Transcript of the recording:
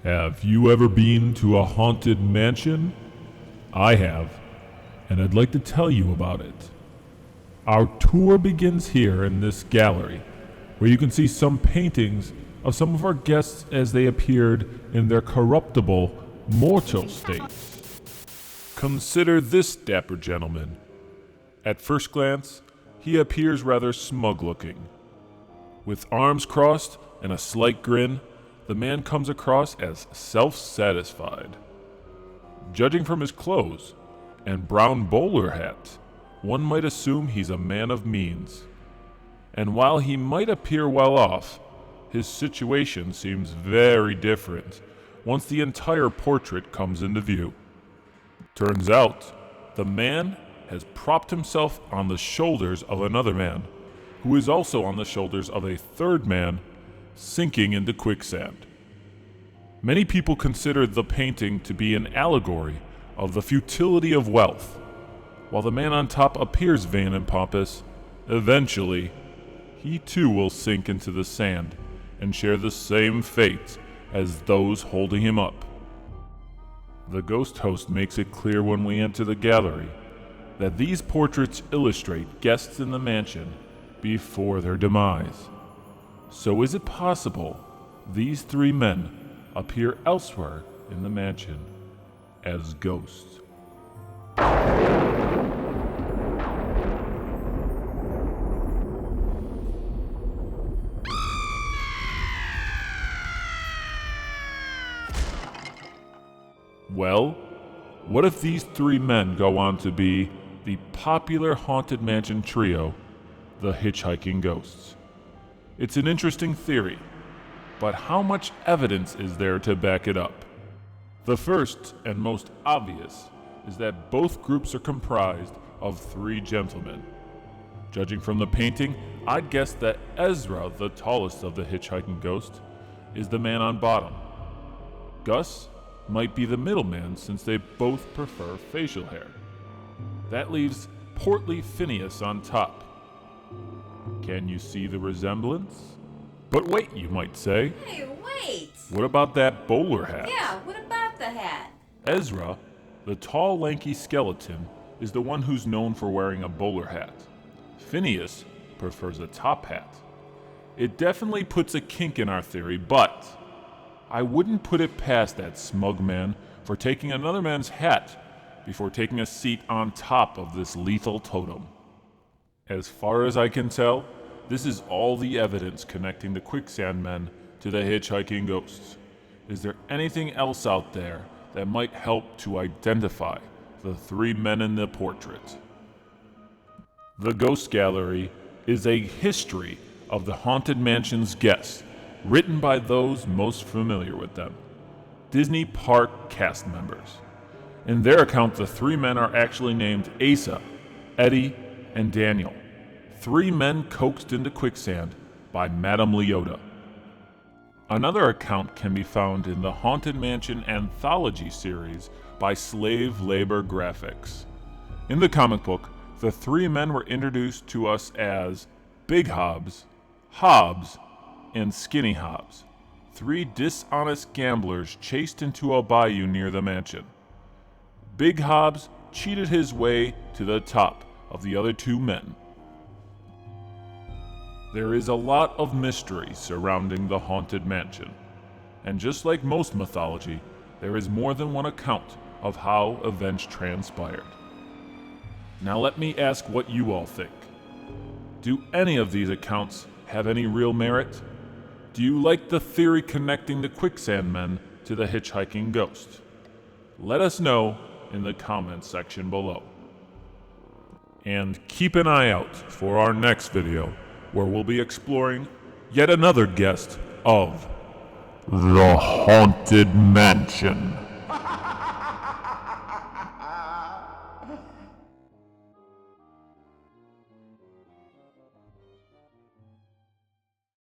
Have you ever been to a haunted mansion? I have, and I'd like to tell you about it. Our tour begins here in this gallery, where you can see some paintings of some of our guests as they appeared in their corruptible, mortal states. Consider this dapper gentleman. At first glance, he appears rather smug-looking. With arms crossed and a slight grin, the man comes across as self-satisfied. Judging from his clothes and brown bowler hat, one might assume he's a man of means. And while he might appear well off, his situation seems very different once the entire portrait comes into view. Turns out, the man has propped himself on the shoulders of another man, who is also on the shoulders of a third man, sinking into quicksand. Many people consider the painting to be an allegory of the futility of wealth. While the man on top appears vain and pompous, eventually, he too will sink into the sand and share the same fate as those holding him up. The ghost host makes it clear when we enter the gallery that these portraits illustrate guests in the mansion before their demise. So is it possible these three men appear elsewhere in the mansion as ghosts? Well, what if these three men go on to be the popular haunted mansion trio, the Hitchhiking Ghosts? It's an interesting theory, but how much evidence is there to back it up? The first and most obvious is that both groups are comprised of three gentlemen. Judging from the painting, I'd guess that Ezra, the tallest of the Hitchhiking Ghosts, is the man on bottom. Gus might be the middleman since they both prefer facial hair. That leaves portly Phineas on top. Can you see the resemblance? But wait, you might say. Hey, wait! What about that bowler hat? Yeah, what about the hat? Ezra, the tall, lanky skeleton, is the one who's known for wearing a bowler hat. Phineas prefers a top hat. It definitely puts a kink in our theory, but I wouldn't put it past that smug man for taking another man's hat before taking a seat on top of this lethal totem. As far as I can tell, this is all the evidence connecting the Quicksand men to the Hitchhiking Ghosts. Is there anything else out there that might help to identify the three men in the portrait? The Ghost Gallery is a history of the Haunted Mansion's guests, written by those most familiar with them, Disney Park cast members. In their account, the three men are actually named Asa, Eddie, and Daniel, three men coaxed into quicksand by Madame Leota. Another account can be found in the Haunted Mansion anthology series by Slave Labor Graphics. In the comic book, the three men were introduced to us as Big Hobbs, Hobbs, and Skinny Hobbs, three dishonest gamblers chased into a bayou near the mansion. Big Hobbs cheated his way to the top of the other two men. There is a lot of mystery surrounding the Haunted Mansion, and just like most mythology, there is more than one account of how events transpired. Now let me ask what you all think. Do any of these accounts have any real merit? Do you like the theory connecting the Quicksand men to the Hitchhiking Ghost? Let us know in the comments section below. And keep an eye out for our next video, where we'll be exploring yet another guest of the Haunted Mansion.